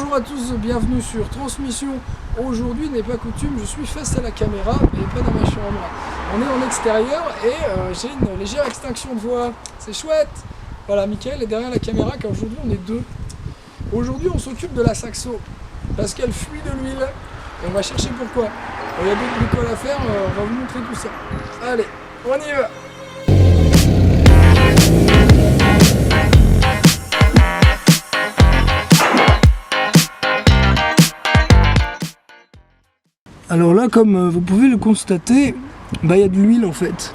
Bonjour à tous, bienvenue sur Transmission. Aujourd'hui n'est pas coutume, je suis face à la caméra, mais pas dans ma chambre. On est en extérieur et j'ai une légère extinction de voix. C'est chouette. Voilà, Mickaël est derrière la caméra car aujourd'hui on est deux. Aujourd'hui on s'occupe de la Saxo parce qu'elle fuit de l'huile et on va chercher pourquoi. Il y a d'autres bricoles à faire, on va vous montrer tout ça. Allez, on y va. Alors là, comme vous pouvez le constater, il y a de l'huile en fait.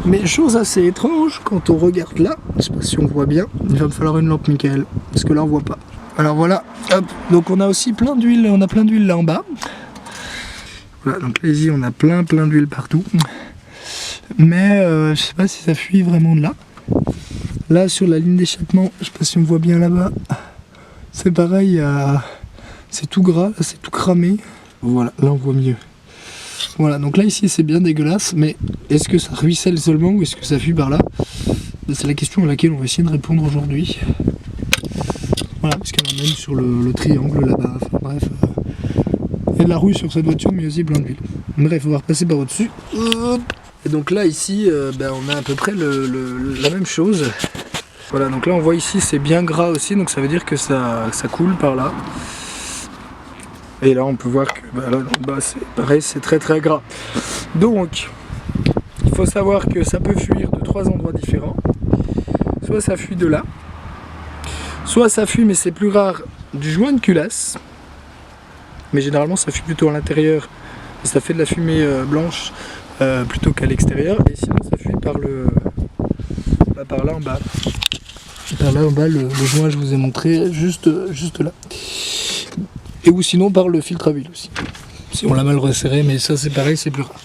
Mais chose assez étrange, quand on regarde là, je sais pas si on voit bien, il va me falloir une lampe Mickaël, parce que là on voit pas. Alors voilà, hop, donc on a aussi plein d'huile, on a plein d'huile là en bas. Voilà, donc là ici on a plein d'huile partout. Mais je sais pas si ça fuit vraiment de là. Là sur la ligne d'échappement, je sais pas si on voit bien là-bas, c'est pareil, c'est tout gras, c'est tout cramé. Voilà, là on voit mieux. Voilà, donc là ici c'est bien dégueulasse, mais est-ce que ça ruisselle seulement ou est-ce que ça fuit par là? C'est la question à laquelle on va essayer de répondre aujourd'hui. Voilà, parce qu'il y en a même sur le triangle là-bas, enfin bref. Il y a de la rouille sur cette voiture, mais aussi plein d'huile. Bref, on va repasser par au-dessus. Et donc là ici, on a à peu près la même chose. Voilà, donc là on voit ici c'est bien gras aussi, donc ça veut dire que ça coule par là. Et là on peut voir que là en bas c'est pareil, c'est très gras. Donc il faut savoir que ça peut fuir de 3 endroits différents. Soit ça fuit de là, soit ça fuit, mais c'est plus rare, du joint de culasse. Mais généralement ça fuit plutôt à l'intérieur et ça fait de la fumée blanche plutôt qu'à l'extérieur. Et sinon ça fuit par par là en bas. Par là en bas, le joint je vous ai montré juste là. Et ou sinon par le filtre à huile aussi. Si on l'a mal resserré, mais ça c'est pareil, c'est plus rare.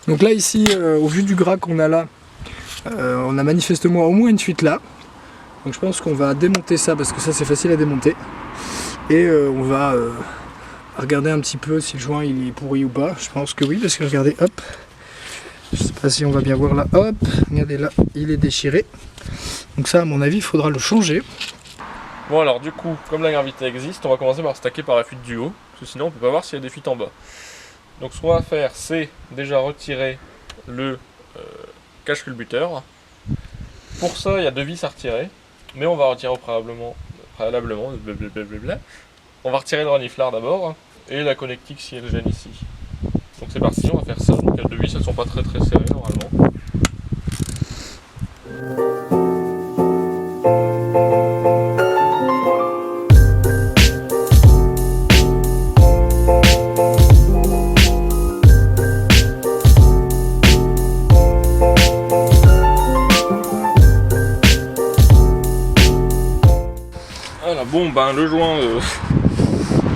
Donc là ici, au vu du gras qu'on a là, on a manifestement au moins une fuite là. Donc je pense qu'on va démonter ça parce que ça c'est facile à démonter. Et on va regarder un petit peu si le joint il est pourri ou pas. Je pense que oui, parce que regardez, hop. Je sais pas si on va bien voir là, hop. Regardez là, il est déchiré. Donc ça à mon avis il faudra le changer. Bon alors du coup, comme la gravité existe, on va commencer par stacker par la fuite du haut, parce que sinon on peut pas voir s'il y a des fuites en bas. Donc ce qu'on va faire, c'est déjà retirer le cache-culbuteur. Pour ça, il y a 2 vis à retirer, mais on va retirer préalablement, on va retirer le reniflard d'abord, et la connectique si elle gêne ici. Donc c'est parti, on va faire ça. Donc il y a 2 vis, elles sont pas très serrées normalement. Bon le joint...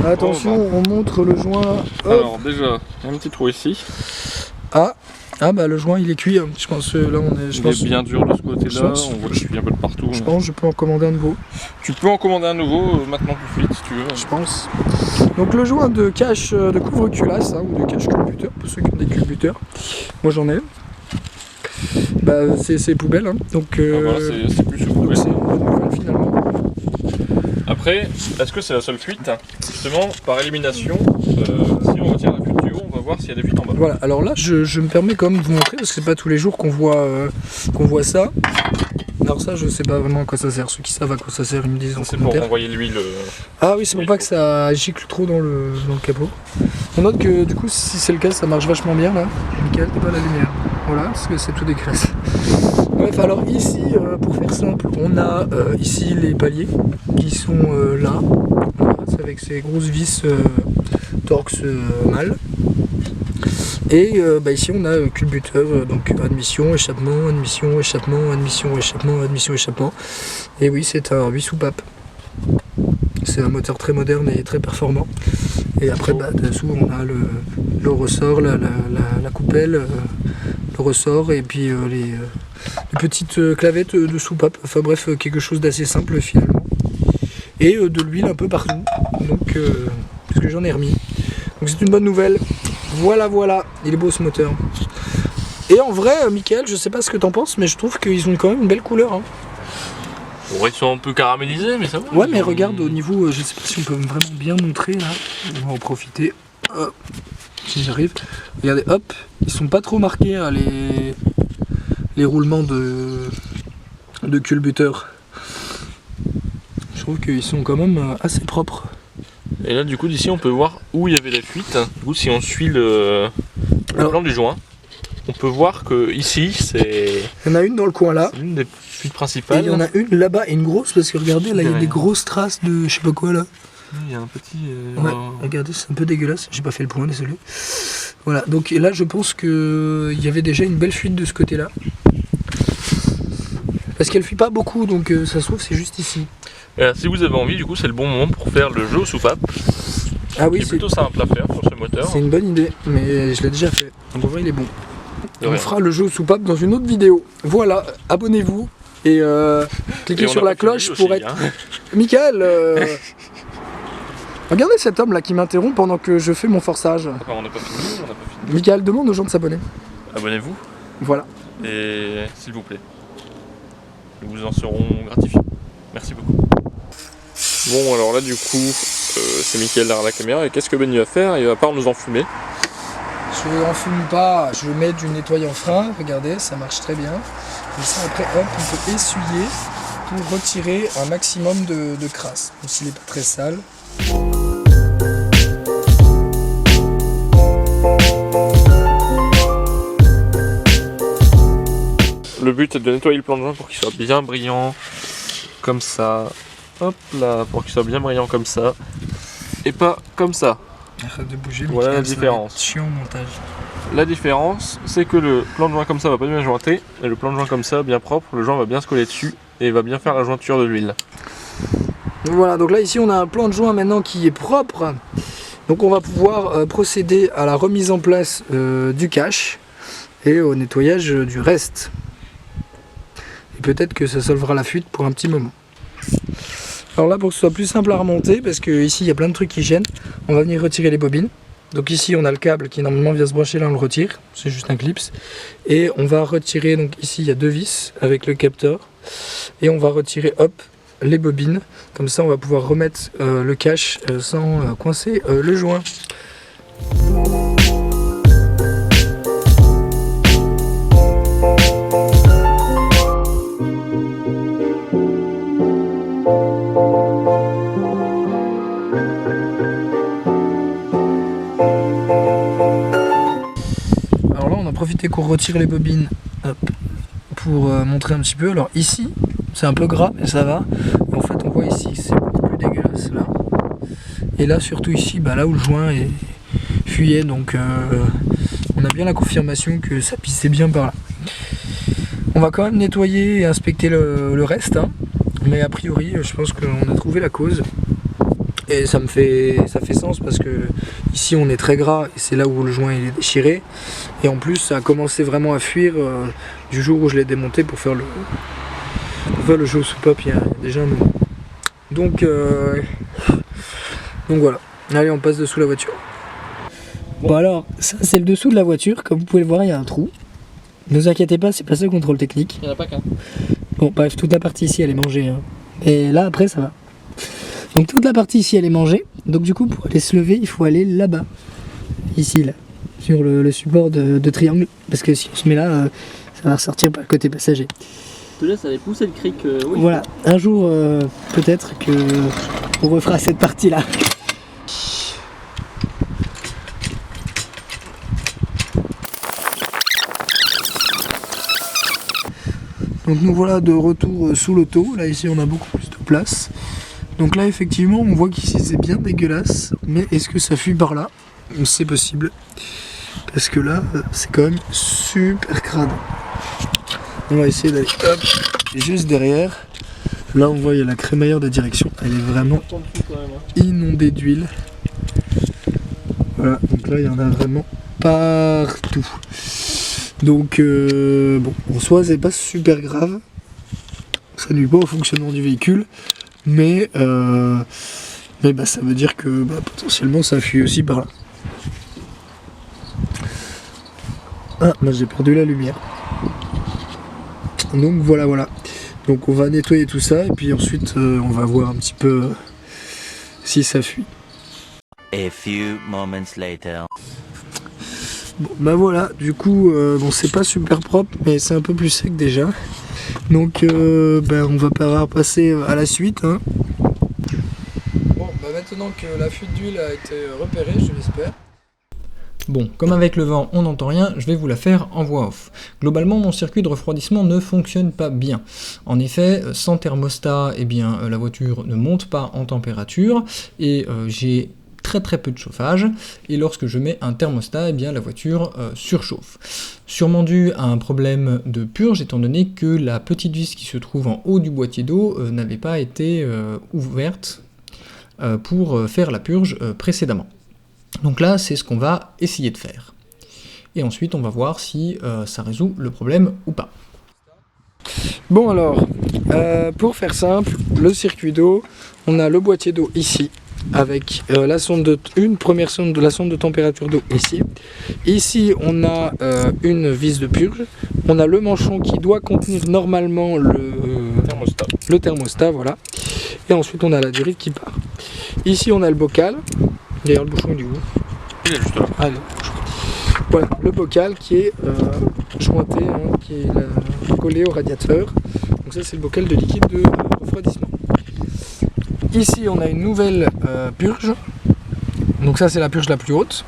Attention, on montre le joint. Hop. Alors déjà, il y a un petit trou ici. Le joint il est cuit, hein. Je pense là on est... Il est bien dur de ce côté-là, on voit qu'il fuit un peu de partout. Je pense que je peux en commander un nouveau. Tu peux en commander un nouveau, maintenant tu fuites si tu veux. Je pense. Donc le joint de cache de couvre-culasse, ou de cache-culbuteur, pour ceux qui ont des culbuteurs. Moi j'en ai. C'est poubelle, hein. Donc voilà, c'est plus sous poubelle. C'est une bonne nouvelle finalement. Après, est-ce que c'est la seule fuite? Justement, par élimination, si on retire la fuite du haut, on va voir s'il y a des fuites en bas. Voilà, alors là, je me permets quand même de vous montrer, parce que c'est pas tous les jours qu'on voit ça. Alors ça, je sais pas vraiment à quoi ça sert. Ceux qui savent à quoi ça sert, ils me disent en commentaire. C'est pour renvoyer l'huile. Ah oui, c'est pour pas que ça gicle trop dans le capot. On note que du coup, si c'est le cas, ça marche vachement bien là. Mickaël, t'es pas la lumière. Voilà, parce que c'est tout dégueulasse. Bref, alors ici, pour faire simple, on a ici les paliers qui sont là. Voilà, c'est avec ces grosses vis Torx mâles. Et ici on a culbuteur, donc admission, échappement, admission, échappement, admission, échappement, admission, échappement. Et oui, c'est un 8 soupapes. C'est un moteur très moderne et très performant. Et après, dessous on a le ressort, la coupelle, le ressort et puis les petites clavettes de soupape. Enfin bref, quelque chose d'assez simple finalement. Et de l'huile un peu partout. Donc, parce que j'en ai remis. Donc c'est une bonne nouvelle. Voilà, il est beau ce moteur. Et en vrai, Mickaël, je sais pas ce que t'en penses, mais je trouve qu'ils ont quand même une belle couleur. Hein. Bon, ils sont un peu caramélisés, mais ça va. Ouais, mais regarde au niveau, je sais pas si on peut vraiment bien montrer là. On va en profiter. Hop, si j'arrive. Regardez, hop, ils sont pas trop marqués hein, les roulements de culbuteur. Je trouve qu'ils sont quand même assez propres. Et là, du coup, d'ici, on peut voir où il y avait la fuite. Du coup, si on suit le plan du joint, on peut voir que ici, c'est. Il y en a une dans le coin là. C'est l'une des fuites Et principales. il y en a une là-bas et une grosse parce que regardez, là il y a des grosses traces de je sais pas quoi là. Il y a un petit. Ouais, regardez, c'est un peu dégueulasse. J'ai pas fait le point, désolé. Voilà, donc là je pense qu'il y avait déjà une belle fuite de ce côté-là. Parce qu'elle fuit pas beaucoup, donc ça se trouve c'est juste ici. Et là, si vous avez envie, du coup, c'est le bon moment pour faire le jeu aux soupapes. Ah oui, c'est plutôt simple à faire sur ce moteur. C'est une bonne idée, mais je l'ai déjà fait. Donc en vrai, il est bon. De On rien. fera le jeu aux soupapes dans une autre vidéo. Voilà, abonnez-vous et cliquez Et on sur a la pas fini cloche aussi, pour être. hein. Michael regardez cet homme là qui m'interrompt pendant que je fais mon forçage. Enfin, on n'a pas fini. Michael, demande aux gens de s'abonner. Abonnez-vous Voilà. et s'il vous plaît, nous vous en serons gratifiés. Merci beaucoup. Bon, alors là, du coup, c'est Mickaël derrière la caméra. Et qu'est-ce que Ben va faire? Il va pas nous enfumer. Je n'enfume pas, je mets du nettoyant frein, regardez, ça marche très bien. Et ça après, hop, on peut essuyer pour retirer un maximum de crasse. Même s'il n'est pas très sale. Le but est de nettoyer le plan de joint pour qu'il soit bien brillant, comme ça. Hop là, pour qu'il soit bien brillant comme ça. Et pas comme ça. Arrête de bouger, Voilà Michael, la ça va différence. être chiant au montage. La différence, c'est que le plan de joint comme ça va pas bien jointer, et le plan de joint comme ça, bien propre, le joint va bien se coller dessus, et il va bien faire la jointure de l'huile. Voilà, donc là ici on a un plan de joint maintenant qui est propre. Donc on va pouvoir procéder à la remise en place du cache et au nettoyage du reste. Et peut-être que ça solvera la fuite pour un petit moment. Alors là, pour que ce soit plus simple à remonter, parce que ici il y a plein de trucs qui gênent, on va venir retirer les bobines. Donc ici on a le câble qui normalement vient se brancher, là on le retire, c'est juste un clips. Et on va retirer, donc ici il y a deux vis avec le capteur. Et on va retirer, hop, les bobines. Comme ça on va pouvoir remettre le cache sans coincer le joint. Alors là on a profité qu'on retire les bobines, hop, pour montrer un petit peu. Alors ici c'est un peu gras mais ça va. En fait on voit ici c'est beaucoup plus dégueulasse là. Et là surtout ici, bah, là où le joint est fuyait, donc on a bien la confirmation que ça pissait bien par là. On va quand même nettoyer et inspecter le reste, hein. Mais a priori je pense qu'on a trouvé la cause. Et ça fait sens parce que ici on est très gras et c'est là où le joint il est déchiré. Et en plus ça a commencé vraiment à fuir du jour où je l'ai démonté pour faire le jeu au soupape il y a déjà un moment. Donc voilà. Allez, on passe dessous la voiture. Bon alors, ça c'est le dessous de la voiture. Comme vous pouvez le voir, il y a un trou. Ne vous inquiétez pas, c'est pas ça le contrôle technique. Il n'y en a pas qu'un. Bon, bref, toute la partie ici elle est mangée. Hein. Et là après ça va. Donc toute la partie ici elle est mangée. Donc du coup pour aller se lever il faut aller là-bas. Ici là. Sur le support de triangle. Parce que si on se met là, ça va ressortir par le côté passager. Je te laisse aller pousser le cric. Oui. Voilà. Un jour peut-être que on refera cette partie là. Donc nous voilà de retour sous l'auto. Là ici on a beaucoup plus de place. Donc là effectivement on voit qu'ici c'est bien dégueulasse. Mais est-ce que ça fuit par là? C'est possible. Parce que là c'est quand même super crade. On va essayer d'aller hop juste derrière. Là on voit il y a la crémaillère de direction. Elle est vraiment inondée d'huile. Voilà, donc là il y en a vraiment partout. Donc bon, en soi c'est pas super grave, ça nuit pas au fonctionnement du véhicule, mais bah, ça veut dire que bah, potentiellement ça fuit aussi par là. Ah, moi j'ai perdu la lumière. Donc voilà. Donc on va nettoyer tout ça et puis ensuite on va voir un petit peu si ça fuit. A few moments later. Bon, bah voilà, du coup, bon, c'est pas super propre, mais c'est un peu plus sec déjà. Donc, on va pas passer à la suite. Hein. Bon, bah maintenant que la fuite d'huile a été repérée, je l'espère. Bon, comme avec le vent on n'entend rien, je vais vous la faire en voix off. Globalement, mon circuit de refroidissement ne fonctionne pas bien. En effet, sans thermostat, eh bien, la voiture ne monte pas en température et j'ai très peu de chauffage, et lorsque je mets un thermostat, eh bien la voiture surchauffe. Sûrement dû à un problème de purge, étant donné que la petite vis qui se trouve en haut du boîtier d'eau n'avait pas été ouverte pour faire la purge précédemment. Donc là, c'est ce qu'on va essayer de faire. Et ensuite, on va voir si ça résout le problème ou pas. Bon alors, pour faire simple, le circuit d'eau, on a le boîtier d'eau ici, avec la sonde une première sonde de la sonde de température d'eau ici. Ici on a une vis de purge, on a le manchon qui doit contenir normalement le thermostat, voilà. Et ensuite on a la durite qui part. Ici on a le bocal, d'ailleurs le bouchon il est où? Il est juste là. Allez, voilà, le bocal qui est jointé, hein, qui est collé au radiateur. Donc ça c'est le bocal de liquide de refroidissement. Ici on a une nouvelle purge, donc ça c'est la purge la plus haute.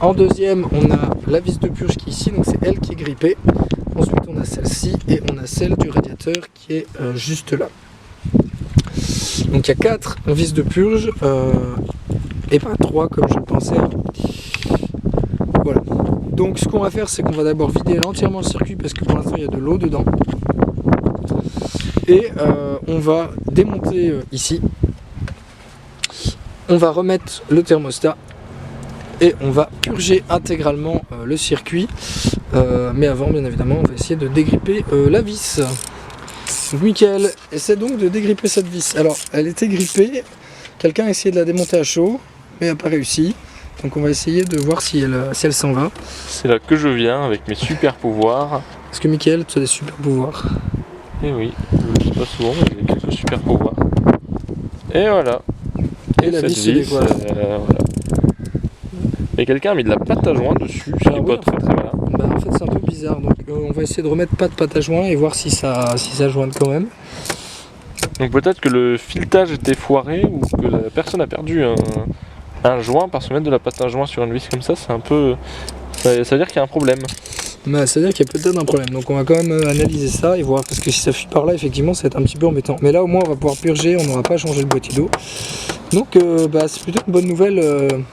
En deuxième on a la vis de purge qui est ici, donc c'est elle qui est grippée. Ensuite on a celle-ci et on a celle du radiateur qui est juste là. Donc il y a 4 vis de purge et pas 3 comme je le pensais. Voilà. Donc ce qu'on va faire c'est qu'on va d'abord vider entièrement le circuit parce que pour l'instant il y a de l'eau dedans. Et on va démonter ici. On va remettre le thermostat et on va purger intégralement le circuit. Mais avant, bien évidemment, on va essayer de dégripper la vis. Donc, Mickaël essaie donc de dégripper cette vis. Alors, elle était grippée. Quelqu'un a essayé de la démonter à chaud, mais n'a pas réussi. Donc, on va essayer de voir si elle s'en va. C'est là que je viens avec mes super pouvoirs. Parce que Mickaël, tu as des super pouvoirs. Et oui, je le dis pas souvent, mais j'ai quelques super pouvoirs. Et voilà. Et la vis se dévoile. Voilà. Et quelqu'un a mis de la pâte à joint dessus, ce qui n'est pas très malin. Bah, en fait c'est un peu bizarre, donc on va essayer de remettre pas de pâte à joint et voir si ça jointe quand même. Donc peut-être que le filetage était foiré ou que la personne a perdu un joint par se mettre de la pâte à joint sur une vis comme ça, c'est un peu... Ça veut dire qu'il y a un problème. Bah, ça veut dire qu'il y a peut-être un problème, donc on va quand même analyser ça et voir, parce que si ça fuit par là, effectivement ça va être un petit peu embêtant. Mais là au moins on va pouvoir purger, on n'aura pas changé le boîtier d'eau. Donc c'est plutôt une bonne nouvelle.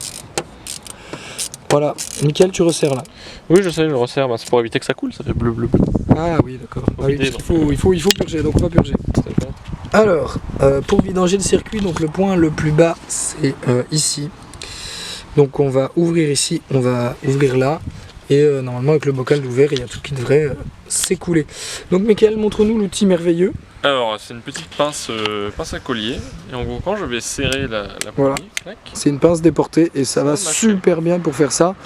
Voilà, Mickaël, tu resserres là. Oui, je sais, je resserre, c'est pour éviter que ça coule, ça fait bleu bleu bleu. Ah oui, d'accord. Ah oui, vider, il faut purger, donc on va purger. Alors, pour vidanger le circuit, donc le point le plus bas, c'est ici. Donc on va ouvrir ici, on va ouvrir là. Et normalement avec le bocal ouvert, il y a tout qui devrait s'écouler. Donc Mickaël, montre-nous l'outil merveilleux. Alors, c'est une petite pince à collier. Et en gros, quand je vais serrer la Voilà. poignée, C'est une pince déportée et ça va super bien pour faire ça.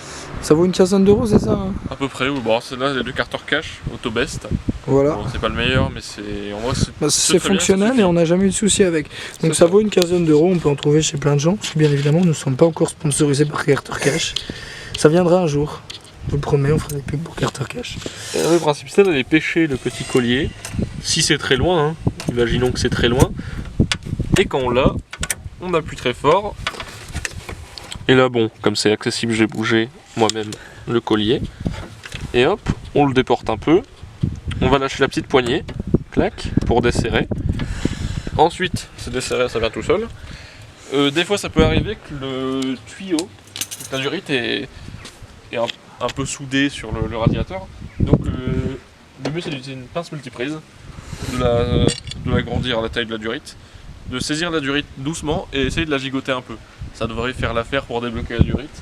Ça vaut une quinzaine d'euros, c'est ça hein? à peu près, oui. Bon, c'est là les deux Carter Cash, Autobest. Voilà. Bon, c'est pas le meilleur, mais c'est. En vrai, C'est très bien, fonctionnel ça et on n'a jamais eu de souci avec. Donc ça vaut une quinzaine d'euros, on peut en trouver chez plein de gens. Parce que bien évidemment, nous ne sommes pas encore sponsorisés par Carter Cash. Ça viendra un jour. Je vous le promets, on fera des pubs pour Carter Cash. Le principe, c'est d'aller pêcher le petit collier. Si c'est très loin, hein. Imaginons que c'est très loin. Et quand on l'a, on appuie très fort. Et là, bon, comme c'est accessible, j'ai bougé moi-même le collier. Et hop, on le déporte un peu. On va lâcher la petite poignée, clac, pour desserrer. Ensuite, c'est desserré, ça vient tout seul. Des fois, ça peut arriver que le tuyau, la durite est un peu soudé sur le radiateur. Donc, le mieux, c'est d'utiliser une pince multiprise, de l'agrandir à la taille de la durite, de saisir la durite doucement et essayer de la gigoter un peu. Ça devrait faire l'affaire pour débloquer la durite.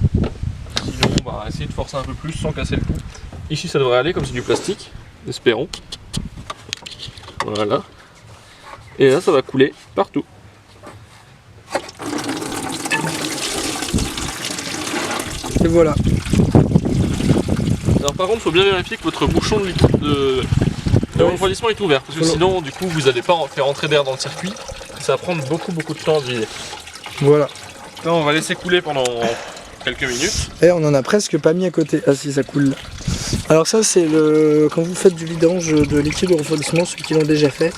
Sinon, on va essayer de forcer un peu plus sans casser le tout. Ici, ça devrait aller comme c'est du plastique, espérons. Voilà. Et là, ça va couler partout. Et voilà. Alors par contre, il faut bien vérifier que votre bouchon de liquide Le refroidissement est ouvert, parce que Voilà. sinon, du coup, vous n'allez pas faire entrer d'air dans le circuit. Ça va prendre beaucoup de temps à se vider. Voilà. Là, on va laisser couler pendant quelques minutes. Et on en a presque pas mis à côté. Ah si, ça coule là. Alors ça, c'est le quand vous faites du vidange de liquide au refroidissement, ceux qui l'ont déjà fait.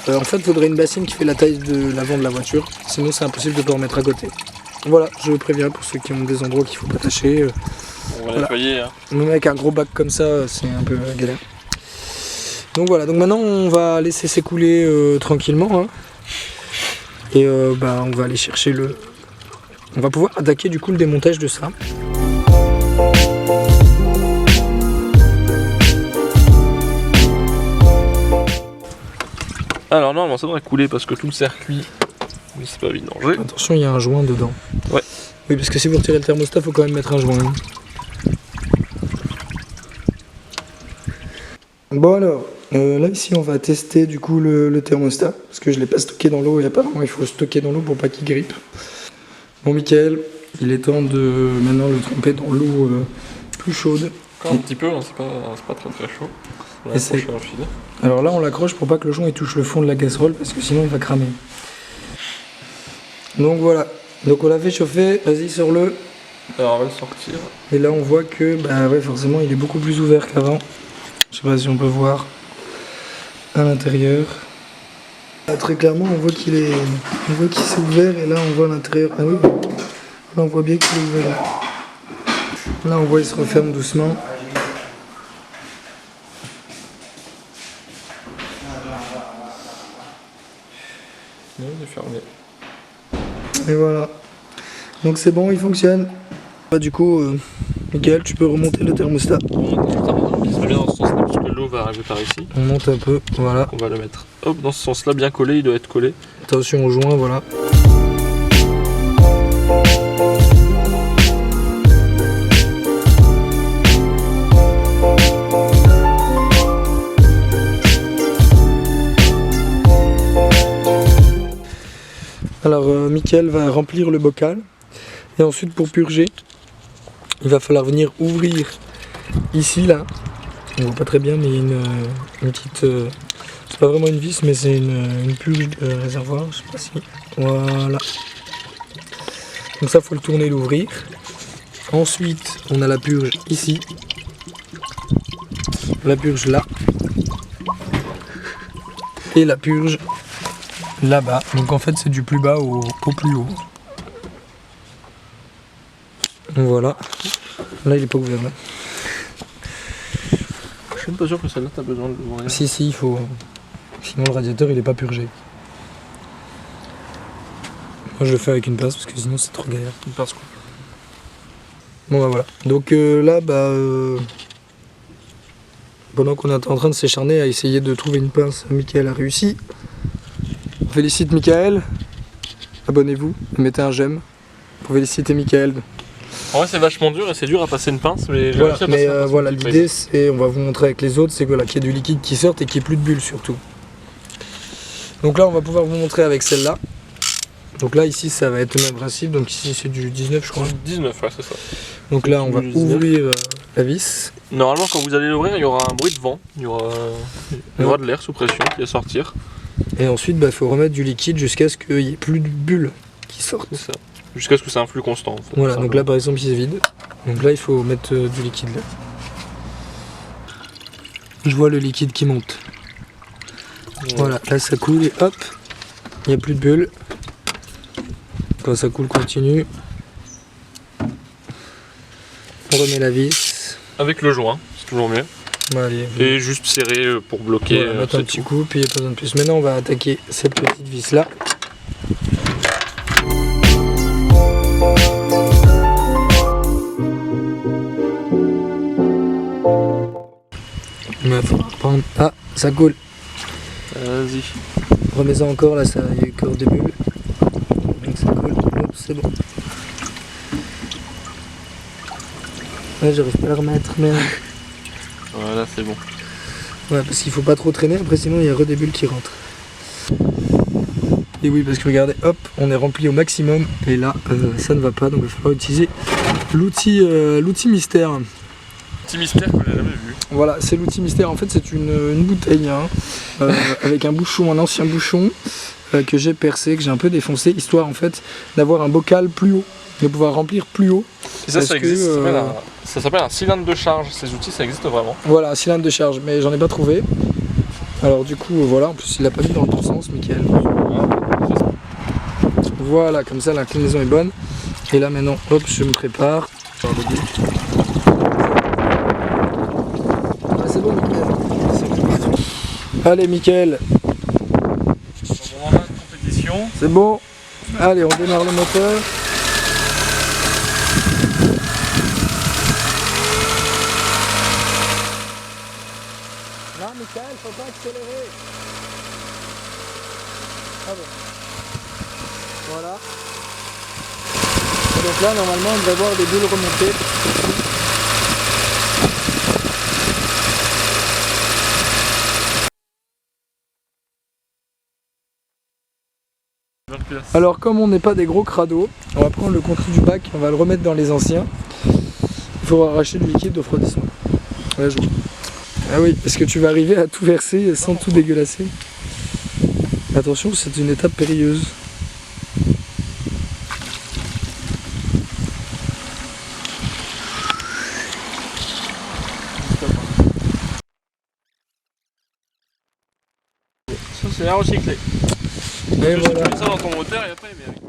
En fait, il faudrait une bassine qui fait la taille de l'avant de la voiture. Sinon, c'est impossible de le remettre à côté. Voilà, je préviens pour ceux qui ont des endroits qu'il faut pas tâcher. On va nettoyer. Hein. Même avec un gros bac comme ça, c'est un peu galère. Donc voilà, donc maintenant on va laisser s'écouler tranquillement. Hein. Et on va aller chercher le... On va pouvoir attaquer du coup le démontage de ça. Alors normalement ça devrait couler parce que tout le circuit, mais c'est pas vidangé. Attention, il y a un joint dedans. Ouais. Oui, parce que si vous retirez le thermostat, il faut quand même mettre un joint. Hein. Bon alors, là ici on va tester du coup le thermostat, parce que je ne l'ai pas stocké dans l'eau et apparemment il faut stocker dans l'eau pour pas qu'il grippe. Bon Mickaël, il est temps de maintenant le tremper dans l'eau plus chaude. Encore un petit peu, hein, c'est pas très chaud. On va Et c'est- accrocher un fil. Alors là on l'accroche pour pas que le joint il touche le fond de la casserole, parce que sinon il va cramer. Donc voilà, donc on l'a fait chauffer, vas-y sors-le. Alors on va le sortir. Et là on voit que ouais, forcément il est beaucoup plus ouvert qu'avant. Je sais pas si on peut voir à l'intérieur. Là, très clairement on voit qu'il s'est ouvert et là on voit à l'intérieur. Ah oui, là on voit bien qu'il est ouvert. Là on voit il se referme doucement. Non, il est fermé. Et voilà. Donc c'est bon, il fonctionne. Du coup, Mickaël, tu peux remonter le thermostat. On se met bien dans ce sens-là parce que l'eau va arriver par ici. On monte un peu, voilà. On va le mettre hop dans ce sens-là, bien collé, il doit être collé. Attention au joint, voilà. Alors Mickaël va remplir le bocal et ensuite pour purger il va falloir venir ouvrir ici là, on voit pas très bien mais il y a une petite, c'est pas vraiment une vis mais c'est une purge de réservoir, je sais pas si, voilà. Donc ça faut le tourner et l'ouvrir. Ensuite on a la purge ici, la purge là et la purge là-bas, donc en fait c'est du plus bas au plus haut. Donc voilà, là il est pas ouvert là. Je suis même pas sûr que celle-là t'as besoin de l'ouvrir. Si il faut, sinon le radiateur il est pas purgé. Moi je le fais avec une pince parce que sinon c'est trop galère. Une pince quoi. Bon voilà, donc là pendant qu'on est en train de s'écharner à essayer de trouver une pince, Mickaël a réussi. On félicite Mickaël, abonnez-vous, mettez un j'aime pour féliciter Mickaël. En vrai c'est vachement dur et c'est dur à passer une pince mais j'ai Voilà, réussi à mais passer la pince. voilà, l'idée c'est, on va vous montrer avec les autres, c'est voilà, qu'il y ait du liquide qui sorte et qu'il n'y ait plus de bulles surtout. Donc là on va pouvoir vous montrer avec celle-là. Donc là ici ça va être le même principe, donc ici c'est du 19 je crois. 19, ouais c'est ça. Donc là on va Du 19. ouvrir la vis. Normalement quand vous allez l'ouvrir il y aura un bruit de vent, il y aura de l'air sous pression qui va sortir. Et ensuite il faut remettre du liquide jusqu'à ce qu'il n'y ait plus de bulles qui sortent. C'est ça. Jusqu'à ce que c'est un flux constant. En fait. Voilà, Ça donc va. là par exemple il se vide. Donc là il faut mettre du liquide là. Je vois le liquide qui monte. Voilà, là ça coule et hop, il n'y a plus de bulles. Quand ça coule continue. On remet la vis. Avec le joint, c'est toujours mieux. Bon, allez, Et juste serré pour bloquer. voilà, mettre un c'est petit tout. coup, puis il n'y a pas besoin de plus. Maintenant on va attaquer cette petite vis là. Il va falloir prendre... Ah, ça coule. Vas-y. Remets-en encore, là, ça y a encore des bulles. Donc ça coule. Hop, c'est bon. Ouais, j'arrive pas à la remettre, mais... Voilà, c'est bon. Ouais, parce qu'il faut pas trop traîner, après sinon il y a des bulles qui rentrent. Et oui, parce que regardez, hop, on est rempli au maximum, et là, ça ne va pas, donc il va falloir utiliser l'outil mystère. l'outil mystère que j'ai jamais vu. Voilà, c'est l'outil mystère. En fait, c'est une bouteille hein, avec un bouchon, un ancien bouchon que j'ai percé, que j'ai un peu défoncé, histoire en fait d'avoir un bocal plus haut, de pouvoir remplir plus haut. Et ça, Parce ça existe. que, Ça s'appelle un cylindre de charge. Ces outils, ça existe vraiment. Voilà, un cylindre de charge, mais j'en ai pas trouvé. Alors du coup, voilà, en plus il l'a pas mis dans le bon sens, Mickaël. Voilà, comme ça l'inclinaison est bonne. Et là maintenant, hop, je me prépare. Ah, c'est bon, Mickaël. Allez, Mickaël, On va en compétition. c'est bon. Allez, on démarre le moteur. Non, Mickaël, faut pas accélérer. Ah bon. Voilà. Et donc là, normalement, on devrait voir des bulles remonter. Alors, comme on n'est pas des gros crados, on va prendre le contenu du bac, on va le remettre dans les anciens. Il faut arracher du liquide de refroidissement. Ouais, je vois. Ah oui, est-ce que tu vas arriver à tout verser sans tout dégueulasser? Attention, c'est une étape périlleuse. Ça, c'est à recycler. Et Tu voilà. mets ça dans ton moteur et après, mais avec.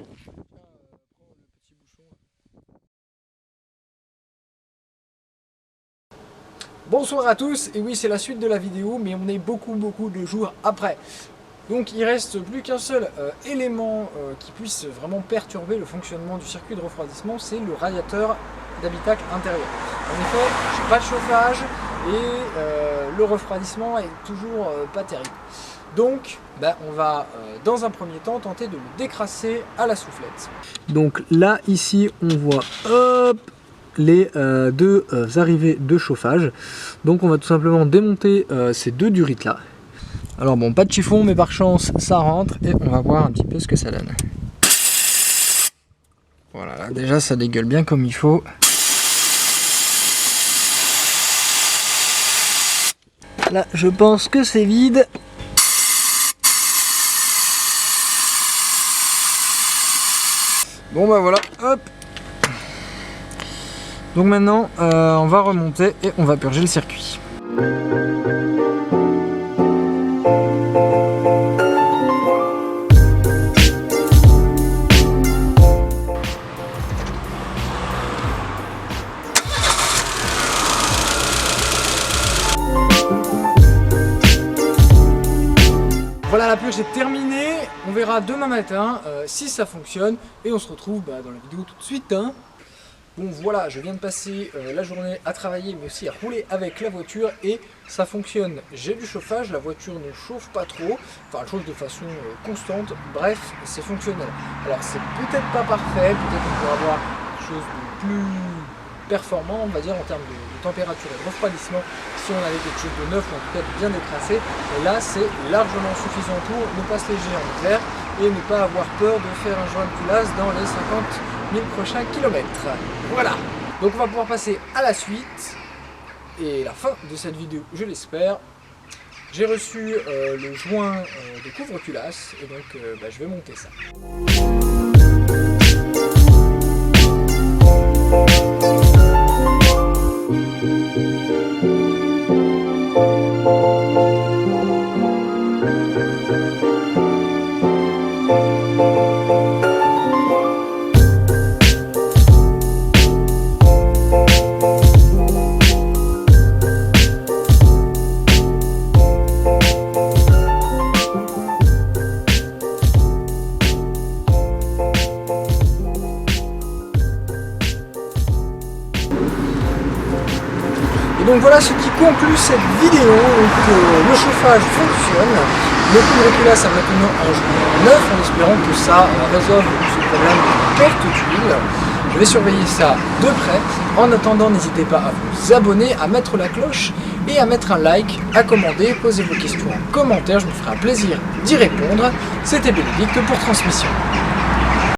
Bonsoir à tous, et oui c'est la suite de la vidéo, mais on est beaucoup de jours après. Donc il reste plus qu'un seul élément qui puisse vraiment perturber le fonctionnement du circuit de refroidissement, c'est le radiateur d'habitacle intérieur. En effet, j'ai pas de chauffage et le refroidissement est toujours pas terrible. Donc on va dans un premier temps tenter de le décrasser à la soufflette. Donc là ici on voit hop les deux arrivées de chauffage. Donc on va tout simplement démonter ces deux durites là. Alors bon, pas de chiffon, mais par chance ça rentre et on va voir un petit peu ce que ça donne. Voilà, là, déjà ça dégueule bien comme il faut. Là je pense que c'est vide. Bon bah voilà, hop. Donc maintenant, on va remonter et on va purger le circuit. Voilà, la purge est terminée. On verra demain matin si ça fonctionne et on se retrouve dans la vidéo tout de suite. Hein. Bon voilà, je viens de passer la journée à travailler mais aussi à rouler avec la voiture et ça fonctionne. J'ai du chauffage, la voiture ne chauffe pas trop, enfin elle chauffe de façon constante, bref c'est fonctionnel. Alors c'est peut-être pas parfait, peut-être qu'on pourra avoir quelque chose de plus performant on va dire en termes de température et de refroidissement si on avait quelque chose de neuf ou en tout cas de bien décrassé. Et là c'est largement suffisant pour ne pas se léger en clair et ne pas avoir peur de faire un joint de culasse dans les 50 000 prochains kilomètres. Voilà, donc on va pouvoir passer à la suite et la fin de cette vidéo, je l'espère. J'ai reçu le joint de couvre-culasse et donc je vais monter ça. Et donc voilà ce qui conclut cette vidéo. Donc, le chauffage fonctionne, le couvre-culasse a maintenant un joint neuf en espérant que ça résolve ce problème de perte d'huile. Je vais surveiller ça de près. En attendant, n'hésitez pas à vous abonner, à mettre la cloche et à mettre un like, à commander, posez vos questions en commentaire, je me ferai un plaisir d'y répondre. C'était Bénédicte pour Transmission.